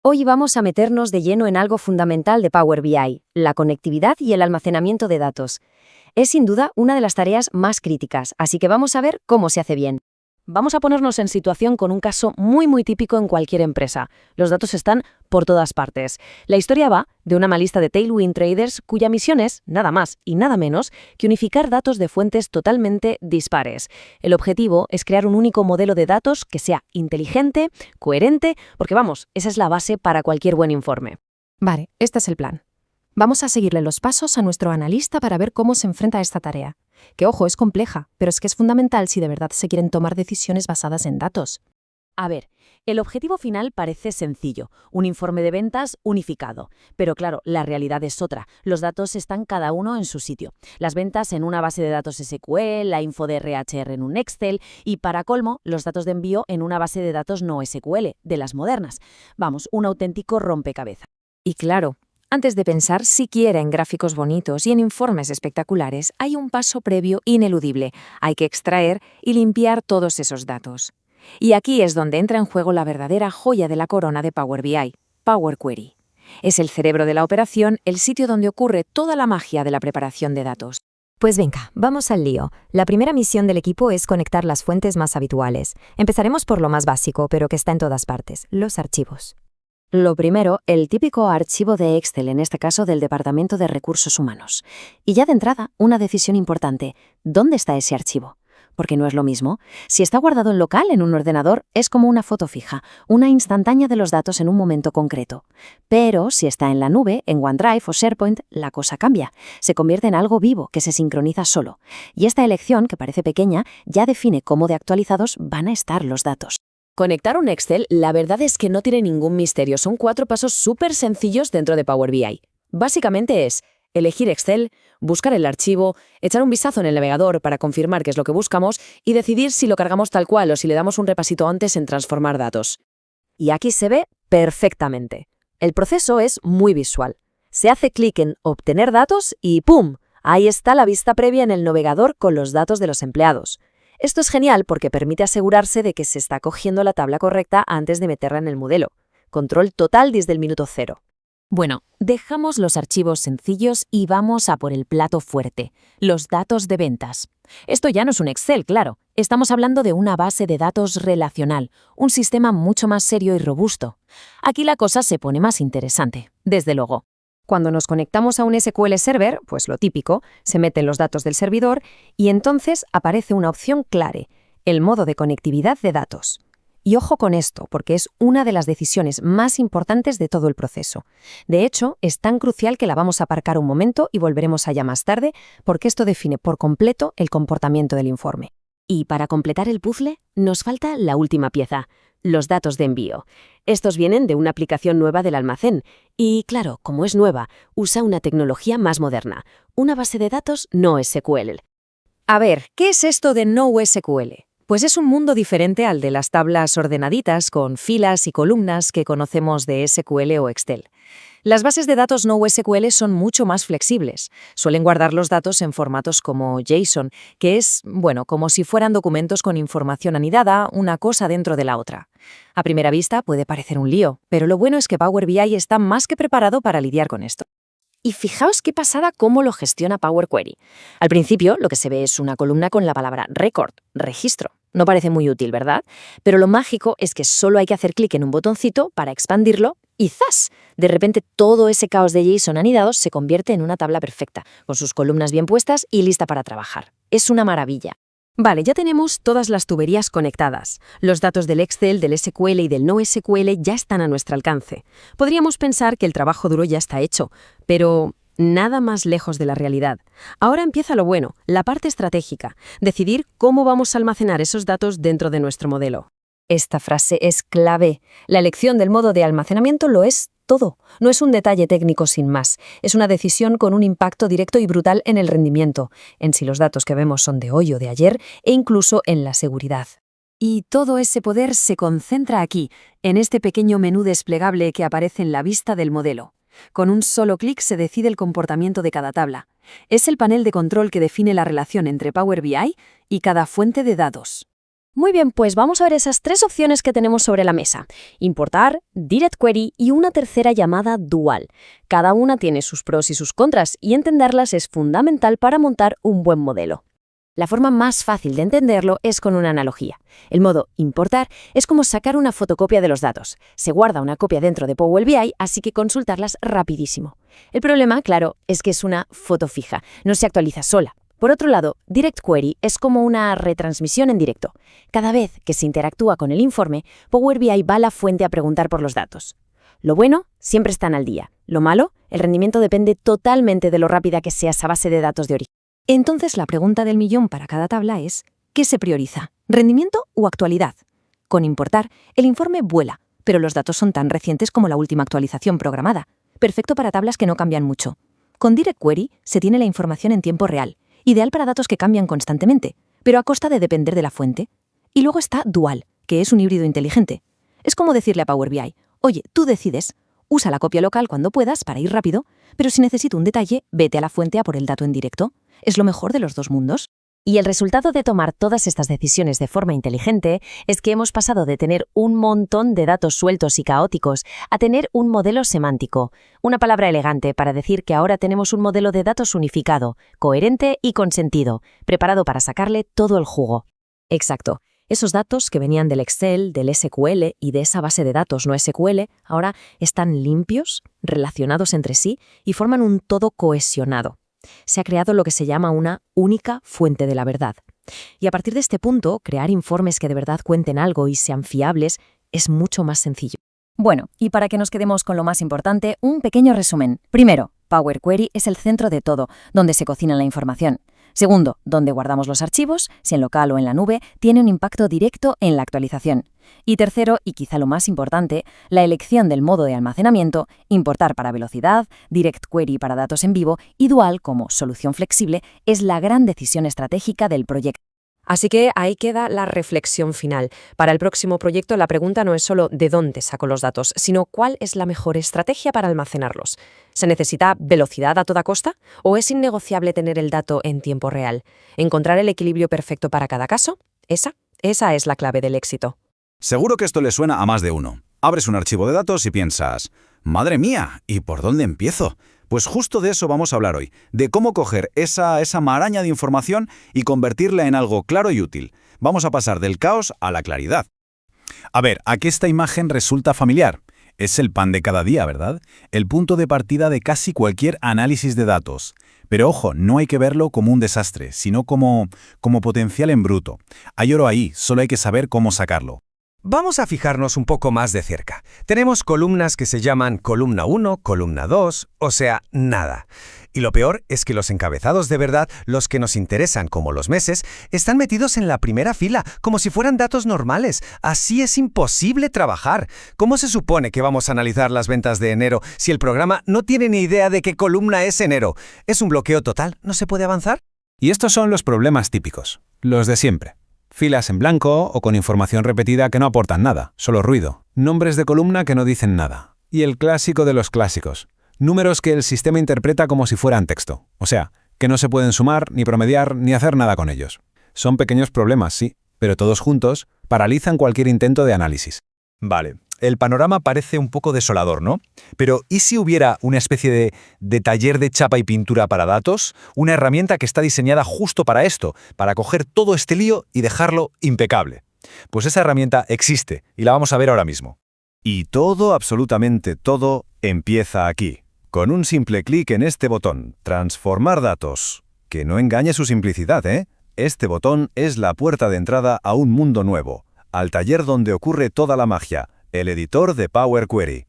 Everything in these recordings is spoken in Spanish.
Hoy vamos a meternos de lleno en algo fundamental de Power BI, la conectividad y el almacenamiento de datos. Es sin duda una de las tareas más críticas, así que vamos a ver cómo se hace bien. Vamos a ponernos en situación con un caso muy típico en cualquier empresa. Los datos están por todas partes. La historia va de una analista de Tailwind Traders cuya misión es, nada más y nada menos, que unificar datos de fuentes totalmente dispares. El objetivo es crear un único modelo de datos que sea inteligente, coherente, porque vamos, esa es la base para cualquier buen informe. Vale, este es el plan. Vamos a seguirle los pasos a nuestro analista para ver cómo se enfrenta a esta tarea. Que ojo, es compleja, pero es que es fundamental si de verdad se quieren tomar decisiones basadas en datos. A ver, el objetivo final parece sencillo, un informe de ventas unificado. Pero claro, la realidad es otra. Los datos están cada uno en su sitio. Las ventas en una base de datos SQL, la info de RHR en un Excel y, para colmo, los datos de envío en una base de datos no SQL, de las modernas. Vamos, un auténtico rompecabezas. Y claro, antes de pensar siquiera en gráficos bonitos y en informes espectaculares, hay un paso previo ineludible. Hay que extraer y limpiar todos esos datos. Y aquí es donde entra en juego la verdadera joya de la corona de Power BI, Power Query. Es el cerebro de la operación, el sitio donde ocurre toda la magia de la preparación de datos. Pues venga, vamos al lío. La primera misión del equipo es conectar las fuentes más habituales. Empezaremos por lo más básico, pero que está en todas partes, los archivos. Lo primero, el típico archivo de Excel, en este caso del Departamento de Recursos Humanos. Y ya de entrada, una decisión importante. ¿Dónde está ese archivo? Porque no es lo mismo. Si está guardado en local, en un ordenador, es como una foto fija, una instantánea de los datos en un momento concreto. Pero si está en la nube, en OneDrive o SharePoint, la cosa cambia. Se convierte en algo vivo, que se sincroniza solo. Y esta elección, que parece pequeña, ya define cómo de actualizados van a estar los datos. Conectar un Excel, la verdad es que no tiene ningún misterio. Son 4 pasos súper sencillos dentro de Power BI. Básicamente es elegir Excel, buscar el archivo, echar un vistazo en el navegador para confirmar qué es lo que buscamos y decidir si lo cargamos tal cual o si le damos un repasito antes en transformar datos. Y aquí se ve perfectamente. El proceso es muy visual. Se hace clic en Obtener datos y ¡pum! Ahí está la vista previa en el navegador con los datos de los empleados. Esto es genial porque permite asegurarse de que se está cogiendo la tabla correcta antes de meterla en el modelo. Control total desde el minuto cero. Bueno, dejamos los archivos sencillos y vamos a por el plato fuerte, los datos de ventas. Esto ya no es un Excel, claro. Estamos hablando de una base de datos relacional, un sistema mucho más serio y robusto. Aquí la cosa se pone más interesante, desde luego. Cuando nos conectamos a un SQL Server, pues lo típico, se meten los datos del servidor y entonces aparece una opción clave, el modo de conectividad de datos. Y ojo con esto, porque es una de las decisiones más importantes de todo el proceso. De hecho, es tan crucial que la vamos a aparcar un momento y volveremos allá más tarde, porque esto define por completo el comportamiento del informe. Y para completar el puzzle, nos falta la última pieza, los datos de envío. Estos vienen de una aplicación nueva del almacén y, claro, como es nueva, usa una tecnología más moderna, una base de datos no SQL. A ver, ¿qué es esto de NoSQL? Pues es un mundo diferente al de las tablas ordenaditas con filas y columnas que conocemos de SQL o Excel. Las bases de datos NoSQL son mucho más flexibles. Suelen guardar los datos en formatos como JSON, que es, bueno, como si fueran documentos con información anidada, una cosa dentro de la otra. A primera vista puede parecer un lío, pero lo bueno es que Power BI está más que preparado para lidiar con esto. Y fijaos qué pasada cómo lo gestiona Power Query. Al principio lo que se ve es una columna con la palabra record, registro. No parece muy útil, ¿verdad? Pero lo mágico es que solo hay que hacer clic en un botoncito para expandirlo y ¡zas! De repente todo ese caos de JSON anidados se convierte en una tabla perfecta, con sus columnas bien puestas y lista para trabajar. Es una maravilla. Vale, ya tenemos todas las tuberías conectadas. Los datos del Excel, del SQL y del NoSQL ya están a nuestro alcance. Podríamos pensar que el trabajo duro ya está hecho, pero nada más lejos de la realidad. Ahora empieza lo bueno, la parte estratégica, decidir cómo vamos a almacenar esos datos dentro de nuestro modelo. Esta frase es clave. La elección del modo de almacenamiento lo es todo. No es un detalle técnico sin más. Es una decisión con un impacto directo y brutal en el rendimiento, en si los datos que vemos son de hoy o de ayer e incluso en la seguridad. Y todo ese poder se concentra aquí, en este pequeño menú desplegable que aparece en la vista del modelo. Con un solo clic se decide el comportamiento de cada tabla. Es el panel de control que define la relación entre Power BI y cada fuente de datos. Muy bien, pues vamos a ver esas tres opciones que tenemos sobre la mesa. Importar, Direct Query y una tercera llamada Dual. Cada una tiene sus pros y sus contras y entenderlas es fundamental para montar un buen modelo. La forma más fácil de entenderlo es con una analogía. El modo importar es como sacar una fotocopia de los datos. Se guarda una copia dentro de Power BI, así que consultarlas rapidísimo. El problema, claro, es que es una foto fija, no se actualiza sola. Por otro lado, Direct Query es como una retransmisión en directo. Cada vez que se interactúa con el informe, Power BI va a la fuente a preguntar por los datos. Lo bueno, siempre están al día. Lo malo, el rendimiento depende totalmente de lo rápida que sea esa base de datos de origen. Entonces la pregunta del millón para cada tabla es, ¿qué se prioriza? ¿Rendimiento o actualidad? Con importar, el informe vuela, pero los datos son tan recientes como la última actualización programada. Perfecto para tablas que no cambian mucho. Con Direct Query se tiene la información en tiempo real, ideal para datos que cambian constantemente, pero a costa de depender de la fuente. Y luego está Dual, que es un híbrido inteligente. Es como decirle a Power BI, oye, tú decides, usa la copia local cuando puedas para ir rápido, pero si necesito un detalle, vete a la fuente a por el dato en directo. ¿Es lo mejor de los dos mundos? Y el resultado de tomar todas estas decisiones de forma inteligente es que hemos pasado de tener un montón de datos sueltos y caóticos a tener un modelo semántico, una palabra elegante para decir que ahora tenemos un modelo de datos unificado, coherente y con sentido, preparado para sacarle todo el jugo. Exacto. Esos datos que venían del Excel, del SQL y de esa base de datos no SQL, ahora están limpios, relacionados entre sí y forman un todo cohesionado. Se ha creado lo que se llama una única fuente de la verdad. Y a partir de este punto, crear informes que de verdad cuenten algo y sean fiables es mucho más sencillo. Bueno, y para que nos quedemos con lo más importante, un pequeño resumen. Primero, Power Query es el centro de todo, donde se cocina la información. Segundo, donde guardamos los archivos, si en local o en la nube, tiene un impacto directo en la actualización. Y tercero, y quizá lo más importante, la elección del modo de almacenamiento, importar para velocidad, Direct Query para datos en vivo y Dual como solución flexible, es la gran decisión estratégica del proyecto. Así que ahí queda la reflexión final. Para el próximo proyecto, la pregunta no es solo de dónde saco los datos, sino cuál es la mejor estrategia para almacenarlos. ¿Se necesita velocidad a toda costa? ¿O es innegociable tener el dato en tiempo real? ¿Encontrar el equilibrio perfecto para cada caso? Esa es la clave del éxito. Seguro que esto le suena a más de uno. Abres un archivo de datos y piensas, ¡madre mía! ¿Y por dónde empiezo? Pues justo de eso vamos a hablar hoy, de cómo coger esa maraña de información y convertirla en algo claro y útil. Vamos a pasar del caos a la claridad. A ver, aquí esta imagen resulta familiar. Es el pan de cada día, ¿verdad? El punto de partida de casi cualquier análisis de datos. Pero ojo, no hay que verlo como un desastre, sino como potencial en bruto. Hay oro ahí, solo hay que saber cómo sacarlo. Vamos a fijarnos un poco más de cerca. Tenemos columnas que se llaman columna 1, columna 2, o sea, nada. Y lo peor es que los encabezados de verdad, los que nos interesan como los meses, están metidos en la primera fila, como si fueran datos normales. Así es imposible trabajar. ¿Cómo se supone que vamos a analizar las ventas de enero si el programa no tiene ni idea de qué columna es enero? ¿Es un bloqueo total? ¿No se puede avanzar? Y estos son los problemas típicos, los de siempre. Filas en blanco o con información repetida que no aportan nada, solo ruido. Nombres de columna que no dicen nada. Y el clásico de los clásicos. Números que el sistema interpreta como si fueran texto. O sea, que no se pueden sumar, ni promediar, ni hacer nada con ellos. Son pequeños problemas, sí, pero todos juntos paralizan cualquier intento de análisis. Vale, el panorama parece un poco desolador, ¿no? Pero ¿y si hubiera una especie de taller de chapa y pintura para datos? Una herramienta que está diseñada justo para esto, para coger todo este lío y dejarlo impecable. Pues esa herramienta existe y la vamos a ver ahora mismo. Y todo, absolutamente todo, empieza aquí. Con un simple clic en este botón, transformar datos. Que no engañe su simplicidad, ¿eh? Este botón es la puerta de entrada a un mundo nuevo, al taller donde ocurre toda la magia, el editor de Power Query.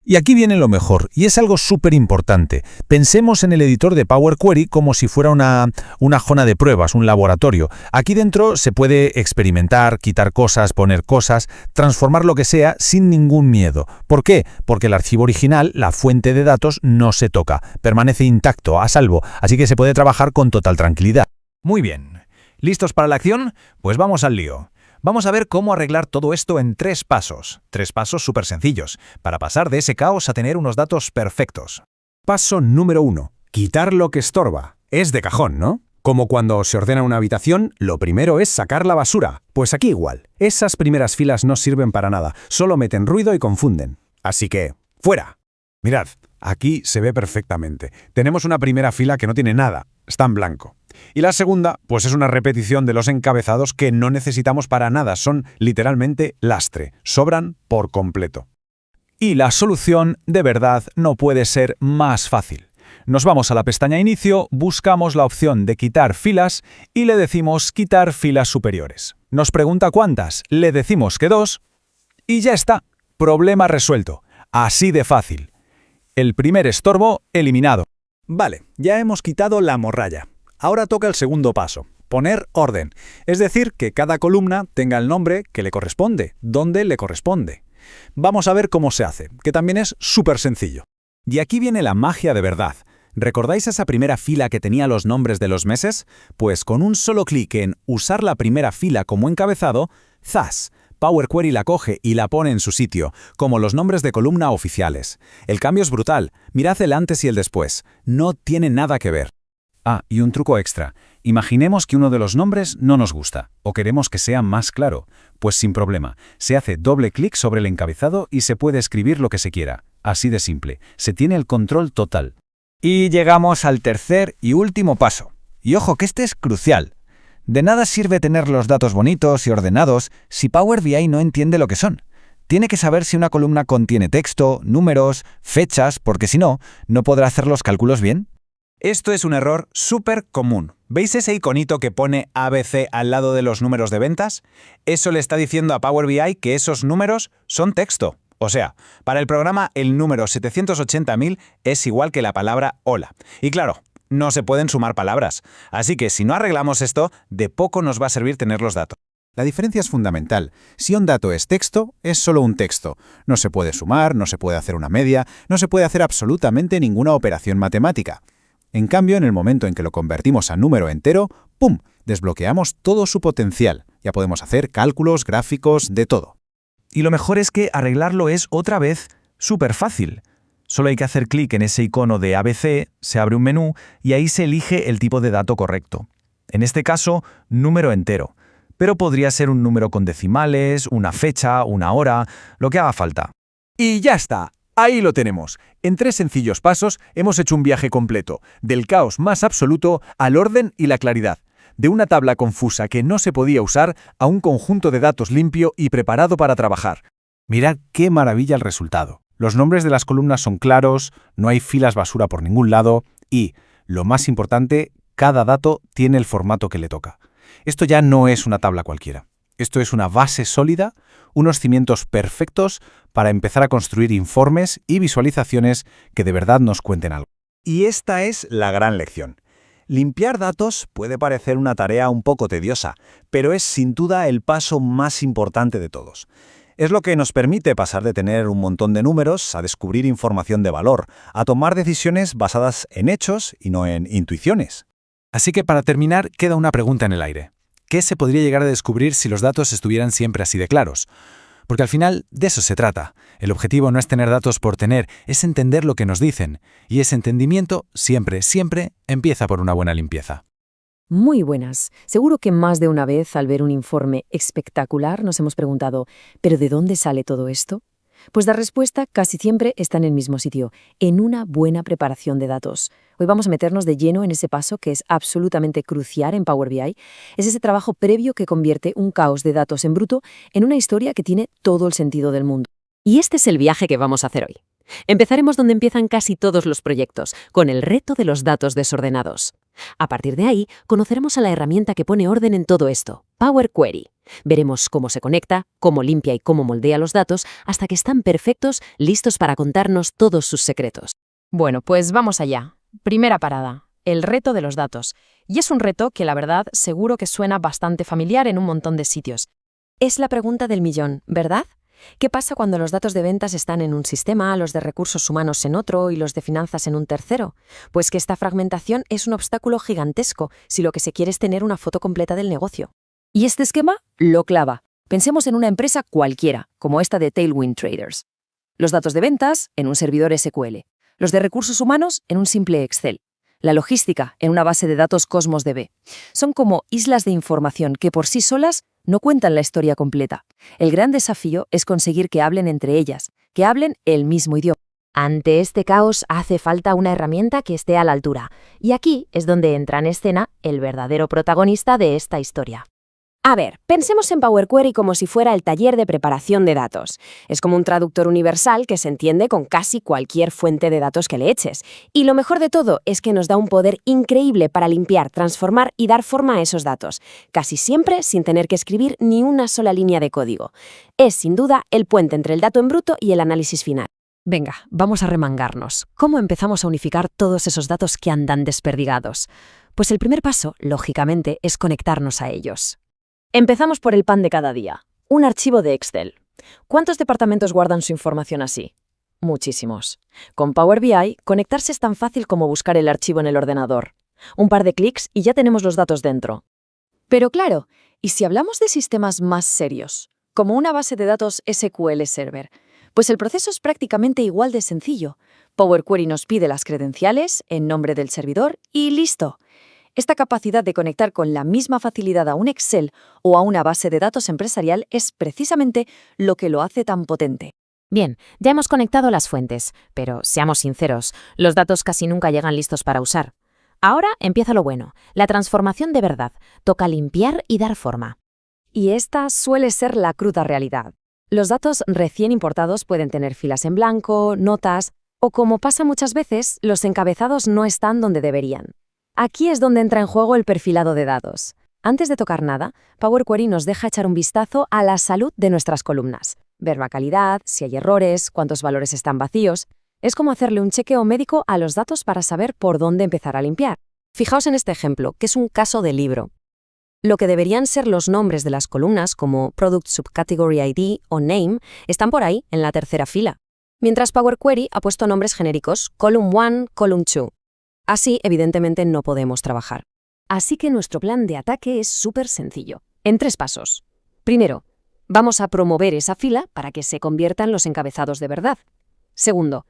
Y aquí viene lo mejor, y es algo súper importante. Pensemos en el editor de Power Query como si fuera una zona de pruebas, un laboratorio. Aquí dentro se puede experimentar, quitar cosas, poner cosas, transformar lo que sea sin ningún miedo. ¿Por qué? Porque el archivo original, la fuente de datos, no se toca, permanece intacto, a salvo, así que se puede trabajar con total tranquilidad. Muy bien. ¿Listos para la acción? Pues vamos al lío. Vamos a ver cómo arreglar todo esto en 3 pasos. 3 pasos súper sencillos, para pasar de ese caos a tener unos datos perfectos. Paso número 1. Quitar lo que estorba. Es de cajón, ¿no? Como cuando se ordena una habitación, lo primero es sacar la basura. Pues aquí igual. Esas primeras filas no sirven para nada, solo meten ruido y confunden. Así que, ¡fuera! Mirad, aquí se ve perfectamente. Tenemos una primera fila que no tiene nada, está en blanco. Y la segunda, pues es una repetición de los encabezados que no necesitamos para nada, son literalmente lastre, sobran por completo. Y la solución, de verdad, no puede ser más fácil. Nos vamos a la pestaña Inicio, buscamos la opción de quitar filas y le decimos quitar filas superiores. Nos pregunta cuántas, le decimos que 2 y ya está. Problema resuelto. Así de fácil. El primer estorbo eliminado. Vale, ya hemos quitado la morralla. Ahora toca el segundo paso, poner orden. Es decir, que cada columna tenga el nombre que le corresponde, donde le corresponde. Vamos a ver cómo se hace, que también es súper sencillo. Y aquí viene la magia de verdad. ¿Recordáis esa primera fila que tenía los nombres de los meses? Pues con un solo clic en usar la primera fila como encabezado, ¡zas! Power Query la coge y la pone en su sitio, como los nombres de columna oficiales. El cambio es brutal. Mirad el antes y el después. No tiene nada que ver. Ah, y un truco extra. Imaginemos que uno de los nombres no nos gusta, o queremos que sea más claro. Pues sin problema. Se hace doble clic sobre el encabezado y se puede escribir lo que se quiera. Así de simple. Se tiene el control total. Y llegamos al tercer y último paso. Y ojo que este es crucial. De nada sirve tener los datos bonitos y ordenados si Power BI no entiende lo que son. Tiene que saber si una columna contiene texto, números, fechas, porque si no, no podrá hacer los cálculos bien. Esto es un error súper común. ¿Veis ese iconito que pone ABC al lado de los números de ventas? Eso le está diciendo a Power BI que esos números son texto. O sea, para el programa el número 780.000 es igual que la palabra hola. Y claro, no se pueden sumar palabras. Así que si no arreglamos esto, de poco nos va a servir tener los datos. La diferencia es fundamental. Si un dato es texto, es solo un texto. No se puede sumar, no se puede hacer una media, no se puede hacer absolutamente ninguna operación matemática. En cambio, en el momento en que lo convertimos a número entero, ¡pum!, desbloqueamos todo su potencial. Ya podemos hacer cálculos, gráficos, de todo. Y lo mejor es que arreglarlo es, otra vez, súper fácil. Solo hay que hacer clic en ese icono de ABC, se abre un menú y ahí se elige el tipo de dato correcto. En este caso, número entero. Pero podría ser un número con decimales, una fecha, una hora, lo que haga falta. Y ya está. Ahí lo tenemos. En 3 sencillos pasos hemos hecho un viaje completo, del caos más absoluto al orden y la claridad. De una tabla confusa que no se podía usar a un conjunto de datos limpio y preparado para trabajar. Mirad qué maravilla el resultado. Los nombres de las columnas son claros, no hay filas basura por ningún lado y, lo más importante, cada dato tiene el formato que le toca. Esto ya no es una tabla cualquiera. Esto es una base sólida, unos cimientos perfectos para empezar a construir informes y visualizaciones que de verdad nos cuenten algo. Y esta es la gran lección. Limpiar datos puede parecer una tarea un poco tediosa, pero es sin duda el paso más importante de todos. Es lo que nos permite pasar de tener un montón de números a descubrir información de valor, a tomar decisiones basadas en hechos y no en intuiciones. Así que para terminar, queda una pregunta en el aire. ¿Qué se podría llegar a descubrir si los datos estuvieran siempre así de claros? Porque al final de eso se trata. El objetivo no es tener datos por tener, es entender lo que nos dicen. Y ese entendimiento siempre, siempre empieza por una buena limpieza. Muy buenas. Seguro que más de una vez al ver un informe espectacular nos hemos preguntado, ¿pero de dónde sale todo esto? Pues la respuesta casi siempre está en el mismo sitio, en una buena preparación de datos. Hoy vamos a meternos de lleno en ese paso que es absolutamente crucial en Power BI. Es ese trabajo previo que convierte un caos de datos en bruto en una historia que tiene todo el sentido del mundo. Y este es el viaje que vamos a hacer hoy. Empezaremos donde empiezan casi todos los proyectos, con el reto de los datos desordenados. A partir de ahí, conoceremos a la herramienta que pone orden en todo esto, Power Query. Veremos cómo se conecta, cómo limpia y cómo moldea los datos hasta que están perfectos, listos para contarnos todos sus secretos. Bueno, pues vamos allá. Primera parada, el reto de los datos. Y es un reto que la verdad seguro que suena bastante familiar en un montón de sitios. Es la pregunta del millón, ¿verdad? ¿Qué pasa cuando los datos de ventas están en un sistema, los de recursos humanos en otro y los de finanzas en un tercero? Pues que esta fragmentación es un obstáculo gigantesco si lo que se quiere es tener una foto completa del negocio. Y este esquema lo clava. Pensemos en una empresa cualquiera, como esta de Tailwind Traders. Los datos de ventas en un servidor SQL. Los de recursos humanos en un simple Excel. La logística en una base de datos Cosmos DB. Son como islas de información que por sí solas no cuentan la historia completa. El gran desafío es conseguir que hablen entre ellas, que hablen el mismo idioma. Ante este caos hace falta una herramienta que esté a la altura, y aquí es donde entra en escena el verdadero protagonista de esta historia. A ver, pensemos en Power Query como si fuera el taller de preparación de datos. Es como un traductor universal que se entiende con casi cualquier fuente de datos que le eches. Y lo mejor de todo es que nos da un poder increíble para limpiar, transformar y dar forma a esos datos, casi siempre sin tener que escribir ni una sola línea de código. Es, sin duda, el puente entre el dato en bruto y el análisis final. Venga, vamos a remangarnos. ¿Cómo empezamos a unificar todos esos datos que andan desperdigados? Pues el primer paso, lógicamente, es conectarnos a ellos. Empezamos por el pan de cada día, un archivo de Excel. ¿Cuántos departamentos guardan su información así? Muchísimos. Con Power BI, conectarse es tan fácil como buscar el archivo en el ordenador. Un par de clics y ya tenemos los datos dentro. Pero claro, ¿y si hablamos de sistemas más serios, como una base de datos SQL Server? Pues el proceso es prácticamente igual de sencillo. Power Query nos pide las credenciales en nombre del servidor y listo. Esta capacidad de conectar con la misma facilidad a un Excel o a una base de datos empresarial es precisamente lo que lo hace tan potente. Bien, ya hemos conectado las fuentes, pero seamos sinceros, los datos casi nunca llegan listos para usar. Ahora empieza lo bueno, la transformación de verdad. Toca limpiar y dar forma. Y esta suele ser la cruda realidad. Los datos recién importados pueden tener filas en blanco, notas, o como pasa muchas veces, los encabezados no están donde deberían. Aquí es donde entra en juego el perfilado de datos. Antes de tocar nada, Power Query nos deja echar un vistazo a la salud de nuestras columnas. Ver la calidad, si hay errores, cuántos valores están vacíos. Es como hacerle un chequeo médico a los datos para saber por dónde empezar a limpiar. Fijaos en este ejemplo, que es un caso de libro. Lo que deberían ser los nombres de las columnas, como Product Subcategory ID o Name, están por ahí, en la tercera fila. Mientras Power Query ha puesto nombres genéricos, Column 1, Column 2. Así, evidentemente, no podemos trabajar. Así que nuestro plan de ataque es súper sencillo, en 3 pasos. Primero, vamos a promover esa fila para que se convierta en los encabezados de verdad. Segundo,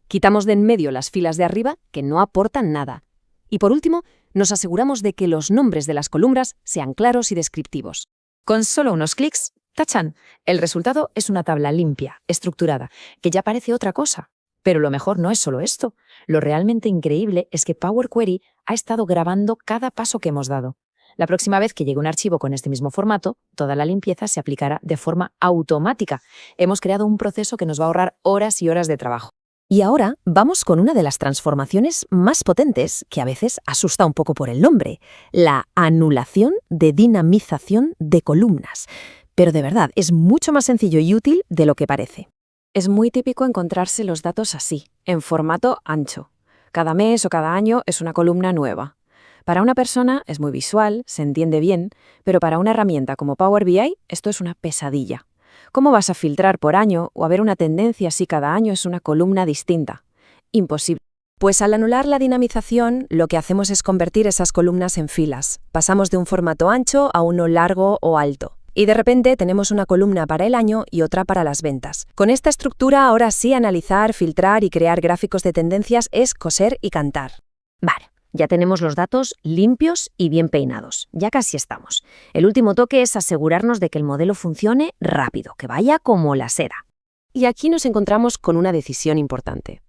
quitamos de en medio las filas de arriba que no aportan nada. Y por último, nos aseguramos de que los nombres de las columnas sean claros y descriptivos. Con solo unos clics, ¡tachán! El resultado es una tabla limpia, estructurada, que ya parece otra cosa. Pero lo mejor no es solo esto. Lo realmente increíble es que Power Query ha estado grabando cada paso que hemos dado. La próxima vez que llegue un archivo con este mismo formato, toda la limpieza se aplicará de forma automática. Hemos creado un proceso que nos va a ahorrar horas y horas de trabajo. Y ahora vamos con una de las transformaciones más potentes, que a veces asusta un poco por el nombre, la anulación de dinamización de columnas. Pero de verdad, es mucho más sencillo y útil de lo que parece. Es muy típico encontrarse los datos así, en formato ancho. Cada mes o cada año es una columna nueva. Para una persona es muy visual, se entiende bien, pero para una herramienta como Power BI esto es una pesadilla. ¿Cómo vas a filtrar por año o a ver una tendencia si cada año es una columna distinta? Imposible. Pues al anular la dinamización, lo que hacemos es convertir esas columnas en filas. Pasamos de un formato ancho a uno largo o alto. Y de repente tenemos una columna para el año y otra para las ventas. Con esta estructura, ahora sí, analizar, filtrar y crear gráficos de tendencias es coser y cantar. Vale, ya tenemos los datos limpios y bien peinados. Ya casi estamos. El último toque es asegurarnos de que el modelo funcione rápido, que vaya como la seda. Y aquí nos encontramos con una decisión importante.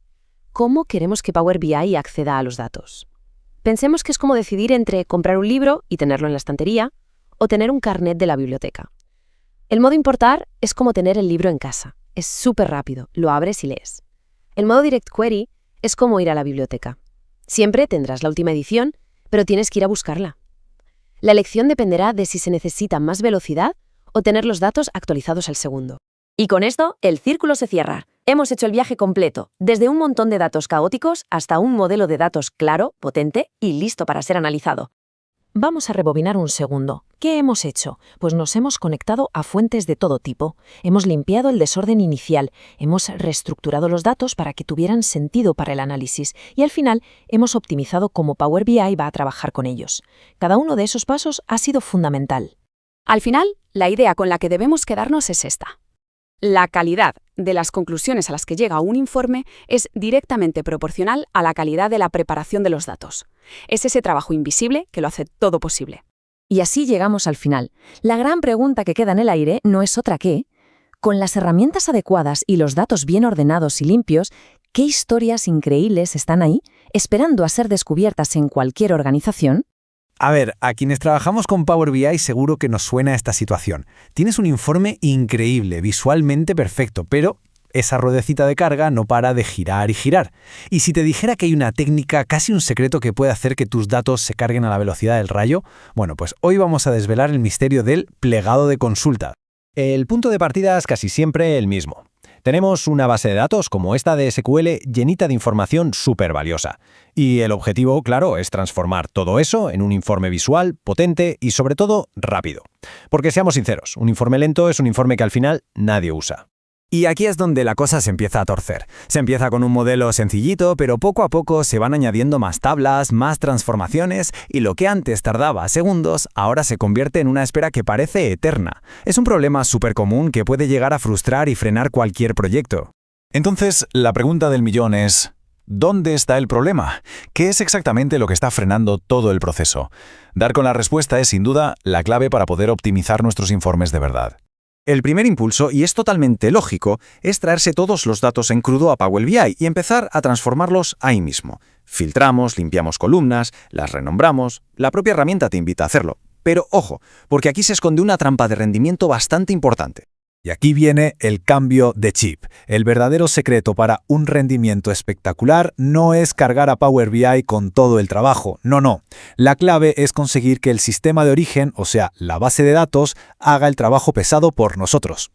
¿Cómo queremos que Power BI acceda a los datos? Pensemos que es como decidir entre comprar un libro y tenerlo en la estantería, o tener un carnet de la biblioteca. El modo importar es como tener el libro en casa. Es súper rápido, lo abres y lees. El modo Direct Query es como ir a la biblioteca. Siempre tendrás la última edición, pero tienes que ir a buscarla. La elección dependerá de si se necesita más velocidad o tener los datos actualizados al segundo. Y con esto, el círculo se cierra. Hemos hecho el viaje completo, desde un montón de datos caóticos hasta un modelo de datos claro, potente y listo para ser analizado. Vamos a rebobinar un segundo. ¿Qué hemos hecho? Pues nos hemos conectado a fuentes de todo tipo. Hemos limpiado el desorden inicial, hemos reestructurado los datos para que tuvieran sentido para el análisis y al final hemos optimizado cómo Power BI va a trabajar con ellos. Cada uno de esos pasos ha sido fundamental. Al final, la idea con la que debemos quedarnos es esta. La calidad de las conclusiones a las que llega un informe es directamente proporcional a la calidad de la preparación de los datos. Es ese trabajo invisible que lo hace todo posible. Y así llegamos al final. La gran pregunta que queda en el aire no es otra que, con las herramientas adecuadas y los datos bien ordenados y limpios, ¿qué historias increíbles están ahí, esperando a ser descubiertas en cualquier organización? A ver, a quienes trabajamos con Power BI seguro que nos suena esta situación. Tienes un informe increíble, visualmente perfecto, pero esa ruedecita de carga no para de girar y girar. Y si te dijera que hay una técnica, casi un secreto que puede hacer que tus datos se carguen a la velocidad del rayo, bueno, pues hoy vamos a desvelar el misterio del plegado de consulta. El punto de partida es casi siempre el mismo. Tenemos una base de datos como esta de SQL llenita de información súper valiosa. Y el objetivo, claro, es transformar todo eso en un informe visual, potente y sobre todo rápido. Porque seamos sinceros, un informe lento es un informe que al final nadie usa. Y aquí es donde la cosa se empieza a torcer. Se empieza con un modelo sencillito, pero poco a poco se van añadiendo más tablas, más transformaciones, y lo que antes tardaba segundos, ahora se convierte en una espera que parece eterna. Es un problema súper común que puede llegar a frustrar y frenar cualquier proyecto. Entonces, la pregunta del millón es, ¿dónde está el problema? ¿Qué es exactamente lo que está frenando todo el proceso? Dar con la respuesta es, sin duda, la clave para poder optimizar nuestros informes de verdad. El primer impulso, y es totalmente lógico, es traerse todos los datos en crudo a Power BI y empezar a transformarlos ahí mismo. Filtramos, limpiamos columnas, las renombramos, la propia herramienta te invita a hacerlo. Pero ojo, porque aquí se esconde una trampa de rendimiento bastante importante. Y aquí viene el cambio de chip. El verdadero secreto para un rendimiento espectacular no es cargar a Power BI con todo el trabajo. No. La clave es conseguir que el sistema de origen, o sea, la base de datos, haga el trabajo pesado por nosotros.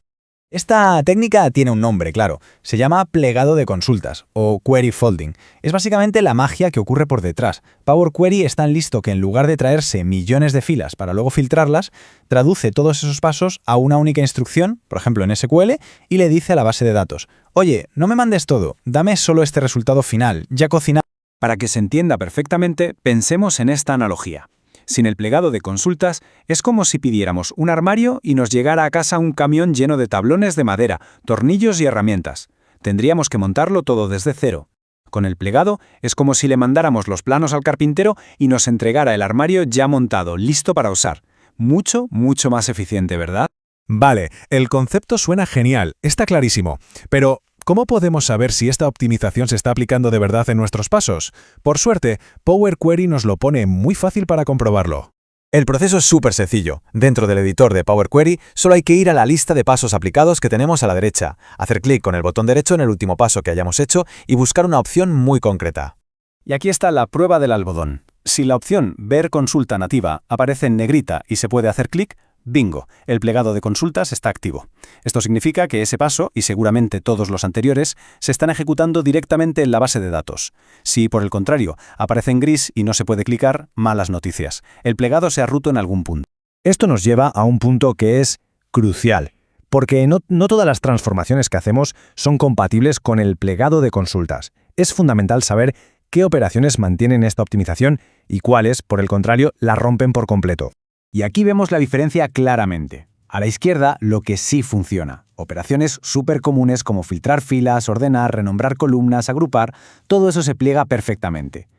Esta técnica tiene un nombre, claro. Se llama plegado de consultas, o query folding. Es básicamente la magia que ocurre por detrás. Power Query es tan listo que en lugar de traerse millones de filas para luego filtrarlas, traduce todos esos pasos a una única instrucción, por ejemplo en SQL, y le dice a la base de datos: oye, no me mandes todo, dame solo este resultado final, ya cocinado. Para que se entienda perfectamente, pensemos en esta analogía. Sin el plegado de consultas, es como si pidiéramos un armario y nos llegara a casa un camión lleno de tablones de madera, tornillos y herramientas. Tendríamos que montarlo todo desde cero. Con el plegado, es como si le mandáramos los planos al carpintero y nos entregara el armario ya montado, listo para usar. Mucho más eficiente, ¿verdad? Vale, el concepto suena genial, está clarísimo. Pero, ¿cómo podemos saber si esta optimización se está aplicando de verdad en nuestros pasos? Por suerte, Power Query nos lo pone muy fácil para comprobarlo. El proceso es súper sencillo. Dentro del editor de Power Query, solo hay que ir a la lista de pasos aplicados que tenemos a la derecha, hacer clic con el botón derecho en el último paso que hayamos hecho y buscar una opción muy concreta. Y aquí está la prueba del algodón. Si la opción Ver consulta nativa aparece en negrita y se puede hacer clic, bingo, el plegado de consultas está activo. Esto significa que ese paso, y seguramente todos los anteriores, se están ejecutando directamente en la base de datos. Si, por el contrario, aparece en gris y no se puede clicar, malas noticias. El plegado se ha roto en algún punto. Esto nos lleva a un punto que es crucial, porque no todas las transformaciones que hacemos son compatibles con el plegado de consultas. Es fundamental saber qué operaciones mantienen esta optimización y cuáles, por el contrario, la rompen por completo. Y aquí vemos la diferencia claramente. A la izquierda, lo que sí funciona. Operaciones súper comunes como filtrar filas, ordenar, renombrar columnas, agrupar, todo eso se pliega perfectamente.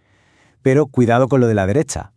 Pero cuidado con lo de la derecha.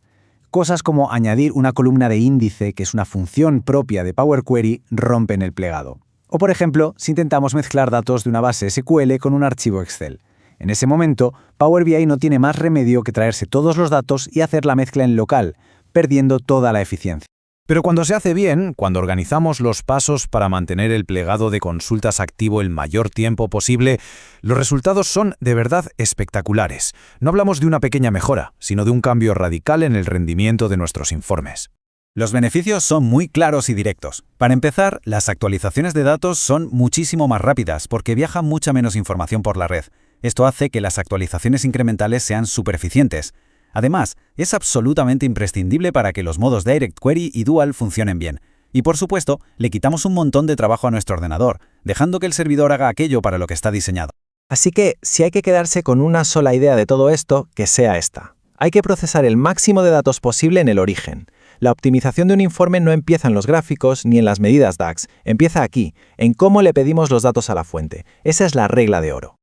Cosas como añadir una columna de índice, que es una función propia de Power Query, rompen el plegado. O por ejemplo, si intentamos mezclar datos de una base SQL con un archivo Excel. En ese momento, Power BI no tiene más remedio que traerse todos los datos y hacer la mezcla en local, perdiendo toda la eficiencia. Pero cuando se hace bien, cuando organizamos los pasos para mantener el plegado de consultas activo el mayor tiempo posible, los resultados son de verdad espectaculares. No hablamos de una pequeña mejora, sino de un cambio radical en el rendimiento de nuestros informes. Los beneficios son muy claros y directos. Para empezar, las actualizaciones de datos son muchísimo más rápidas porque viaja mucha menos información por la red. Esto hace que las actualizaciones incrementales sean súper eficientes. Además, es absolutamente imprescindible para que los modos Direct Query y Dual funcionen bien. Y por supuesto, le quitamos un montón de trabajo a nuestro ordenador, dejando que el servidor haga aquello para lo que está diseñado. Así que, si hay que quedarse con una sola idea de todo esto, que sea esta. Hay que procesar el máximo de datos posible en el origen. La optimización de un informe no empieza en los gráficos ni en las medidas DAX, empieza aquí, en cómo le pedimos los datos a la fuente. Esa es la regla de oro.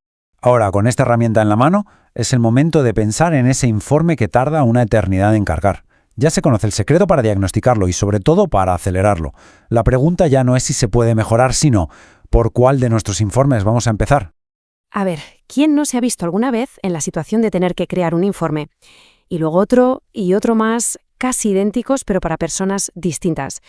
Ahora, con esta herramienta en la mano, es el momento de pensar en ese informe que tarda una eternidad en cargar. Ya se conoce el secreto para diagnosticarlo y sobre todo para acelerarlo. La pregunta ya no es si se puede mejorar, sino ¿por cuál de nuestros informes vamos a empezar? A ver, ¿quién no se ha visto alguna vez en la situación de tener que crear un informe? Y luego otro y otro más, casi idénticos, pero para personas distintas.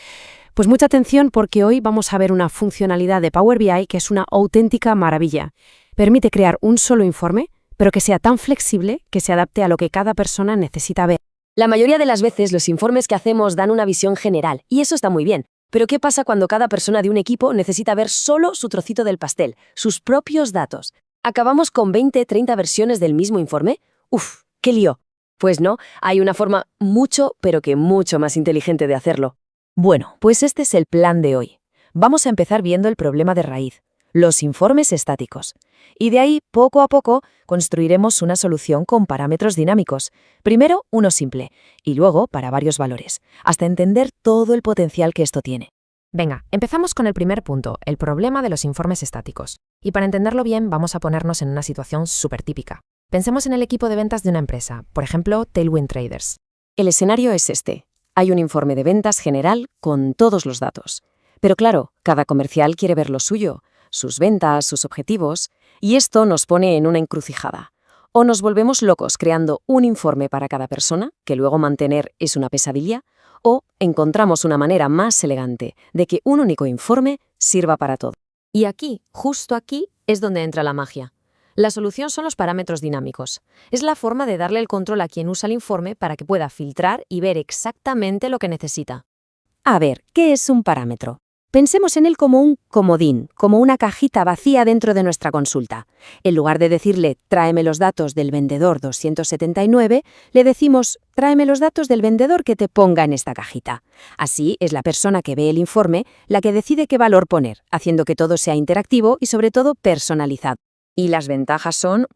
Pues mucha atención porque hoy vamos a ver una funcionalidad de Power BI que es una auténtica maravilla. Permite crear un solo informe, pero que sea tan flexible que se adapte a lo que cada persona necesita ver. La mayoría de las veces los informes que hacemos dan una visión general, y eso está muy bien. Pero ¿qué pasa cuando cada persona de un equipo necesita ver solo su trocito del pastel, sus propios datos? ¿Acabamos con 20, 30 versiones del mismo informe? ¡Uf! ¡Qué lío! Pues no, hay una forma mucho, pero que mucho más inteligente de hacerlo. Bueno, pues este es el plan de hoy. Vamos a empezar viendo el problema de raíz, los informes estáticos. Y de ahí, poco a poco, construiremos una solución con parámetros dinámicos. Primero, uno simple, y luego para varios valores, hasta entender todo el potencial que esto tiene. Venga, empezamos con el primer punto, el problema de los informes estáticos. Y para entenderlo bien, vamos a ponernos en una situación súper típica. Pensemos en el equipo de ventas de una empresa, por ejemplo, Tailwind Traders. El escenario es este. Hay un informe de ventas general con todos los datos. Pero claro, cada comercial quiere ver lo suyo, sus ventas, sus objetivos, y esto nos pone en una encrucijada. O nos volvemos locos creando un informe para cada persona, que luego mantener es una pesadilla, o encontramos una manera más elegante de que un único informe sirva para todo. Y aquí, justo aquí, es donde entra la magia. La solución son los parámetros dinámicos. Es la forma de darle el control a quien usa el informe para que pueda filtrar y ver exactamente lo que necesita. A ver, ¿qué es un parámetro? Pensemos en él como un comodín, como una cajita vacía dentro de nuestra consulta. En lugar de decirle, tráeme los datos del vendedor 279, le decimos, tráeme los datos del vendedor que te ponga en esta cajita. Así es la persona que ve el informe la que decide qué valor poner, haciendo que todo sea interactivo y sobre todo personalizado. Y las ventajas son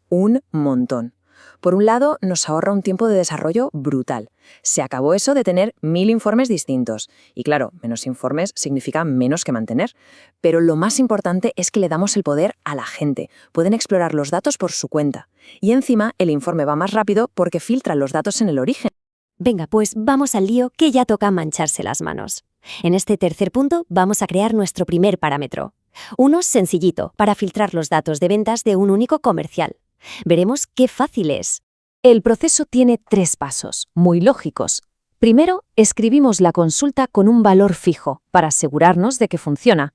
un montón. Por un lado, nos ahorra un tiempo de desarrollo brutal. Se acabó eso de tener 1000 informes distintos. Y claro, menos informes significa menos que mantener. Pero lo más importante es que le damos el poder a la gente. Pueden explorar los datos por su cuenta. Y encima, el informe va más rápido porque filtra los datos en el origen. Venga, pues vamos al lío que ya toca mancharse las manos. En este tercer punto vamos a crear nuestro primer parámetro. Uno sencillito para filtrar los datos de ventas de un único comercial. Veremos qué fácil es. El proceso tiene 3 pasos, muy lógicos. Primero, escribimos la consulta con un valor fijo para asegurarnos de que funciona.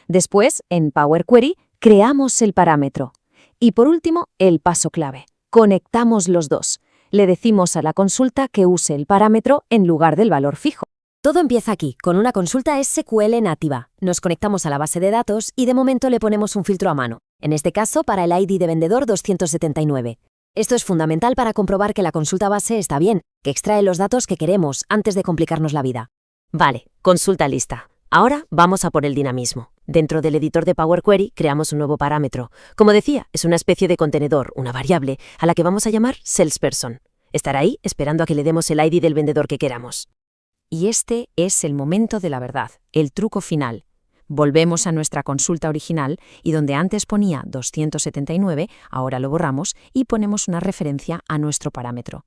Después, en Power Query, creamos el parámetro. Y por último, el paso clave. Conectamos los dos. Le decimos a la consulta que use el parámetro en lugar del valor fijo. Todo empieza aquí, con una consulta SQL nativa. Nos conectamos a la base de datos y de momento le ponemos un filtro a mano. En este caso, para el ID de vendedor 279. Esto es fundamental para comprobar que la consulta base está bien, que extrae los datos que queremos antes de complicarnos la vida. Vale, consulta lista. Ahora vamos a por el dinamismo. Dentro del editor de Power Query creamos un nuevo parámetro. Como decía, es una especie de contenedor, una variable, a la que vamos a llamar Salesperson. Estará ahí esperando a que le demos el ID del vendedor que queramos. Y este es el momento de la verdad, el truco final. Volvemos a nuestra consulta original y donde antes ponía 279, ahora lo borramos y ponemos una referencia a nuestro parámetro.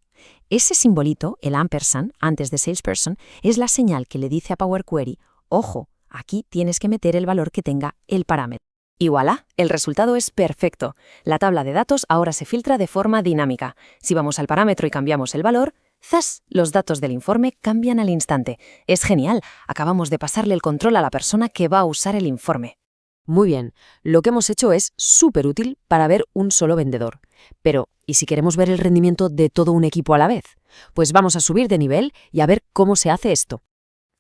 Ese simbolito, el ampersand, antes de Salesperson, es la señal que le dice a Power Query, ojo, aquí tienes que meter el valor que tenga el parámetro. Y voilà, el resultado es perfecto. La tabla de datos ahora se filtra de forma dinámica. Si vamos al parámetro y cambiamos el valor, ¡zas!, los datos del informe cambian al instante. Es genial, acabamos de pasarle el control a la persona que va a usar el informe. Muy bien, lo que hemos hecho es súper útil para ver un solo vendedor. Pero, ¿y si queremos ver el rendimiento de todo un equipo a la vez? Pues vamos a subir de nivel y a ver cómo se hace esto.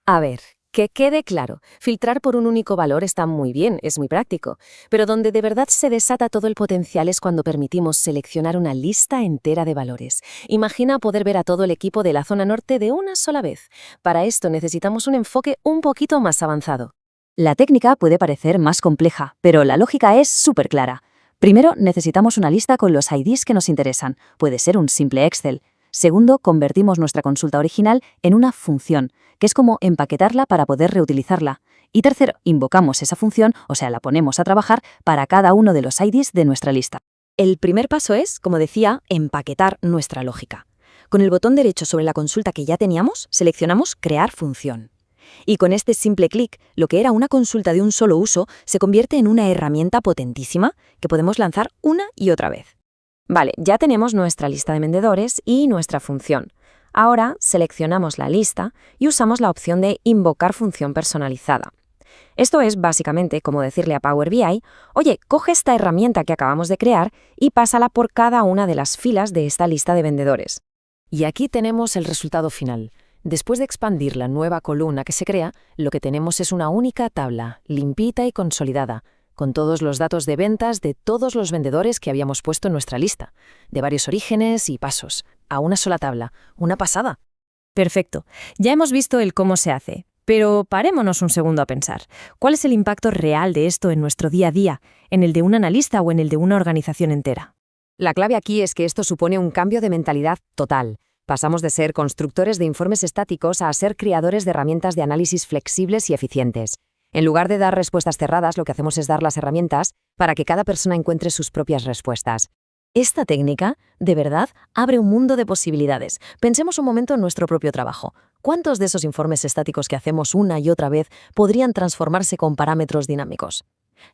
A ver, que quede claro, filtrar por un único valor está muy bien, es muy práctico, pero donde de verdad se desata todo el potencial es cuando permitimos seleccionar una lista entera de valores. Imagina poder ver a todo el equipo de la zona norte de una sola vez. Para esto necesitamos un enfoque un poquito más avanzado. La técnica puede parecer más compleja, pero la lógica es súper clara. Primero, necesitamos una lista con los IDs que nos interesan. Puede ser un simple Excel. Segundo, convertimos nuestra consulta original en una función, que es como empaquetarla para poder reutilizarla. Y tercero, invocamos esa función, o sea, la ponemos a trabajar para cada uno de los IDs de nuestra lista. El primer paso es, como decía, empaquetar nuestra lógica. Con el botón derecho sobre la consulta que ya teníamos, seleccionamos Crear función. Y con este simple clic, lo que era una consulta de un solo uso se convierte en una herramienta potentísima que podemos lanzar una y otra vez. Vale, ya tenemos nuestra lista de vendedores y nuestra función. Ahora seleccionamos la lista y usamos la opción de Invocar función personalizada. Esto es básicamente como decirle a Power BI, oye, coge esta herramienta que acabamos de crear y pásala por cada una de las filas de esta lista de vendedores. Y aquí tenemos el resultado final. Después de expandir la nueva columna que se crea, lo que tenemos es una única tabla, limpita y consolidada, con todos los datos de ventas de todos los vendedores que habíamos puesto en nuestra lista, de varios orígenes y pasos, a una sola tabla. ¡Una pasada! Perfecto. Ya hemos visto el cómo se hace, pero parémonos un segundo a pensar. ¿Cuál es el impacto real de esto en nuestro día a día, en el de un analista o en el de una organización entera? La clave aquí es que esto supone un cambio de mentalidad total. Pasamos de ser constructores de informes estáticos a ser creadores de herramientas de análisis flexibles y eficientes. En lugar de dar respuestas cerradas, lo que hacemos es dar las herramientas para que cada persona encuentre sus propias respuestas. Esta técnica, de verdad, abre un mundo de posibilidades. Pensemos un momento en nuestro propio trabajo. ¿Cuántos de esos informes estáticos que hacemos una y otra vez podrían transformarse con parámetros dinámicos?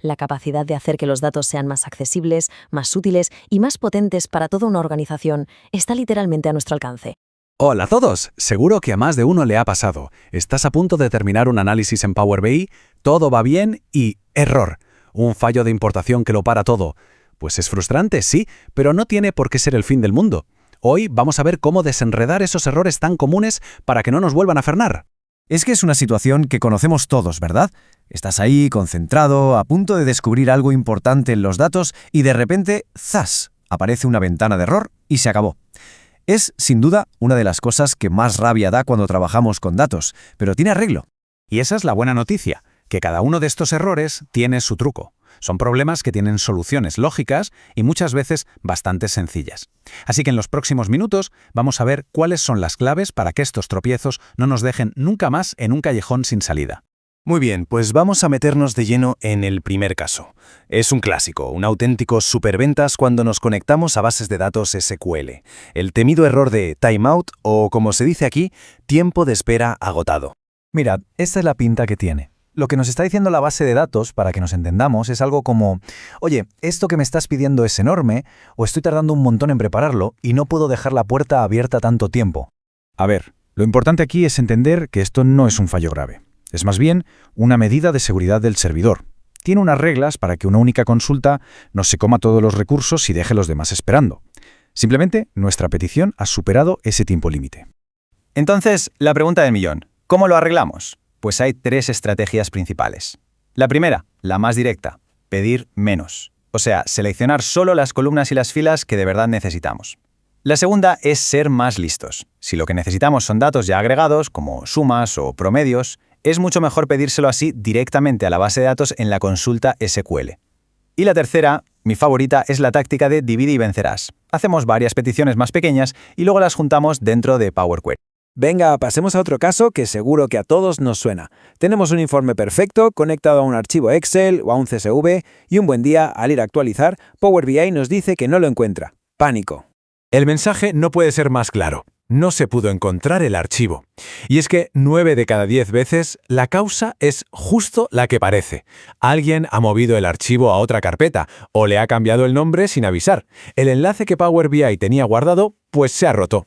La capacidad de hacer que los datos sean más accesibles, más útiles y más potentes para toda una organización está literalmente a nuestro alcance. Hola a todos, seguro que a más de uno le ha pasado. Estás a punto de terminar un análisis en Power BI, todo va bien y error. Un fallo de importación que lo para todo. Pues es frustrante, sí, pero no tiene por qué ser el fin del mundo. Hoy vamos a ver cómo desenredar esos errores tan comunes para que no nos vuelvan a frenar. Es que es una situación que conocemos todos, ¿verdad? Estás ahí, concentrado, a punto de descubrir algo importante en los datos y de repente, ¡zas!, aparece una ventana de error y se acabó. Es, sin duda, una de las cosas que más rabia da cuando trabajamos con datos, pero tiene arreglo. Y esa es la buena noticia, que cada uno de estos errores tiene su truco. Son problemas que tienen soluciones lógicas y muchas veces bastante sencillas. Así que en los próximos minutos vamos a ver cuáles son las claves para que estos tropiezos no nos dejen nunca más en un callejón sin salida. Muy bien, pues vamos a meternos de lleno en el primer caso. Es un clásico, un auténtico superventas cuando nos conectamos a bases de datos SQL. El temido error de timeout o, como se dice aquí, tiempo de espera agotado. Mirad, esta es la pinta que tiene. Lo que nos está diciendo la base de datos, para que nos entendamos, es algo como, oye, esto que me estás pidiendo es enorme, o estoy tardando un montón en prepararlo y no puedo dejar la puerta abierta tanto tiempo. A ver, lo importante aquí es entender que esto no es un fallo grave. Es más bien una medida de seguridad del servidor. Tiene unas reglas para que una única consulta no se coma todos los recursos y deje los demás esperando. Simplemente, nuestra petición ha superado ese tiempo límite. Entonces, la pregunta del millón, ¿cómo lo arreglamos? Pues hay 3 estrategias principales. La primera, la más directa, pedir menos. O sea, seleccionar solo las columnas y las filas que de verdad necesitamos. La segunda es ser más listos. Si lo que necesitamos son datos ya agregados, como sumas o promedios, es mucho mejor pedírselo así directamente a la base de datos en la consulta SQL. Y la tercera, mi favorita, es la táctica de divide y vencerás. Hacemos varias peticiones más pequeñas y luego las juntamos dentro de Power Query. Venga, pasemos a otro caso que seguro que a todos nos suena. Tenemos un informe perfecto conectado a un archivo Excel o a un CSV y un buen día, al ir a actualizar, Power BI nos dice que no lo encuentra. Pánico. El mensaje no puede ser más claro. No se pudo encontrar el archivo. Y es que 9 de cada 10 veces la causa es justo la que parece. Alguien ha movido el archivo a otra carpeta o le ha cambiado el nombre sin avisar. El enlace que Power BI tenía guardado, pues se ha roto.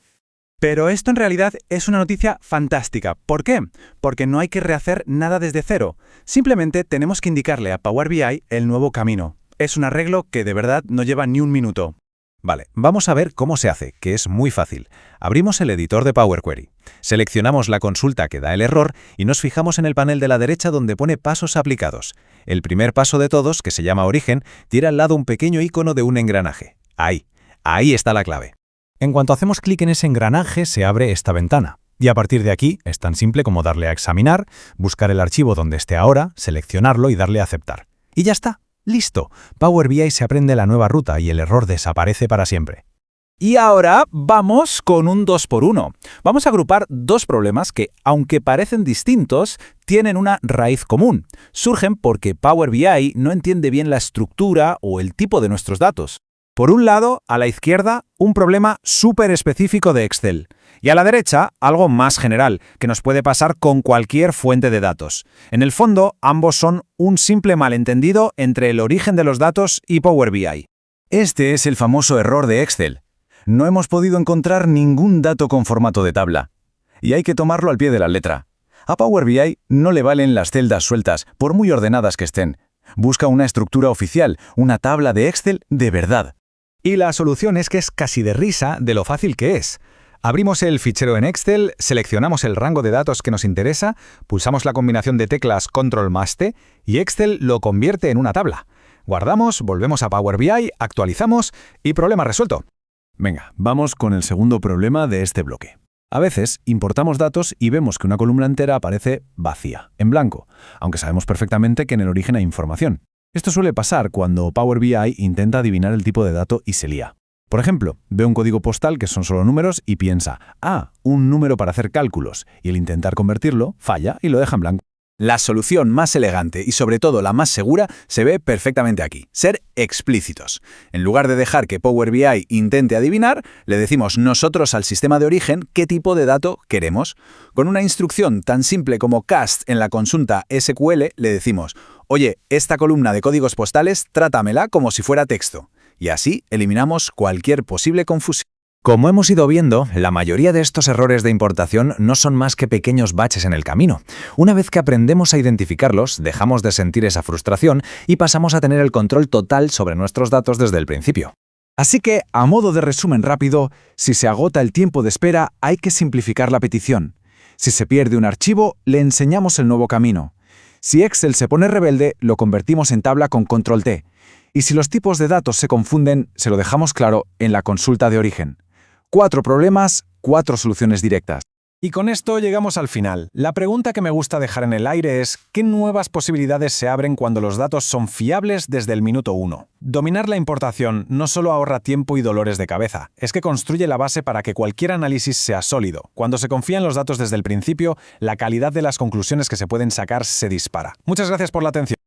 Pero esto en realidad es una noticia fantástica. ¿Por qué? Porque no hay que rehacer nada desde cero. Simplemente tenemos que indicarle a Power BI el nuevo camino. Es un arreglo que de verdad no lleva ni un minuto. Vale, vamos a ver cómo se hace, que es muy fácil. Abrimos el editor de Power Query. Seleccionamos la consulta que da el error y nos fijamos en el panel de la derecha donde pone pasos aplicados. El primer paso de todos, que se llama origen, tiene al lado un pequeño icono de un engranaje. Ahí está la clave. En cuanto hacemos clic en ese engranaje, se abre esta ventana. Y a partir de aquí, es tan simple como darle a examinar, buscar el archivo donde esté ahora, seleccionarlo y darle a aceptar. Y ya está, listo. Power BI se aprende la nueva ruta y el error desaparece para siempre. Y ahora vamos con un 2x1. Vamos a agrupar dos problemas que, aunque parecen distintos, tienen una raíz común. Surgen porque Power BI no entiende bien la estructura o el tipo de nuestros datos. Por un lado, a la izquierda, un problema súper específico de Excel. Y a la derecha, algo más general, que nos puede pasar con cualquier fuente de datos. En el fondo, ambos son un simple malentendido entre el origen de los datos y Power BI. Este es el famoso error de Excel. No hemos podido encontrar ningún dato con formato de tabla. Y hay que tomarlo al pie de la letra. A Power BI no le valen las celdas sueltas, por muy ordenadas que estén. Busca una estructura oficial, una tabla de Excel de verdad. Y la solución es que es casi de risa de lo fácil que es. Abrimos el fichero en Excel, seleccionamos el rango de datos que nos interesa, pulsamos la combinación de teclas Control más T y Excel lo convierte en una tabla. Guardamos, volvemos a Power BI, actualizamos y problema resuelto. Venga, vamos con el segundo problema de este bloque. A veces importamos datos y vemos que una columna entera aparece vacía, en blanco, aunque sabemos perfectamente que en el origen hay información. Esto suele pasar cuando Power BI intenta adivinar el tipo de dato y se lía. Por ejemplo, ve un código postal que son solo números y piensa, un número para hacer cálculos, y al intentar convertirlo, falla y lo deja en blanco. La solución más elegante y sobre todo la más segura se ve perfectamente aquí, ser explícitos. En lugar de dejar que Power BI intente adivinar, le decimos nosotros al sistema de origen qué tipo de dato queremos. Con una instrucción tan simple como cast en la consulta SQL le decimos, oye, esta columna de códigos postales trátamela como si fuera texto. Y así eliminamos cualquier posible confusión. Como hemos ido viendo, la mayoría de estos errores de importación no son más que pequeños baches en el camino. Una vez que aprendemos a identificarlos, dejamos de sentir esa frustración y pasamos a tener el control total sobre nuestros datos desde el principio. Así que, a modo de resumen rápido, si se agota el tiempo de espera, hay que simplificar la petición. Si se pierde un archivo, le enseñamos el nuevo camino. Si Excel se pone rebelde, lo convertimos en tabla con Control T. Y si los tipos de datos se confunden, se lo dejamos claro en la consulta de origen. 4 problemas, 4 soluciones directas. Y con esto llegamos al final. La pregunta que me gusta dejar en el aire es ¿qué nuevas posibilidades se abren cuando los datos son fiables desde el minuto 1? Dominar la importación no solo ahorra tiempo y dolores de cabeza, es que construye la base para que cualquier análisis sea sólido. Cuando se confía en los datos desde el principio, la calidad de las conclusiones que se pueden sacar se dispara. Muchas gracias por la atención.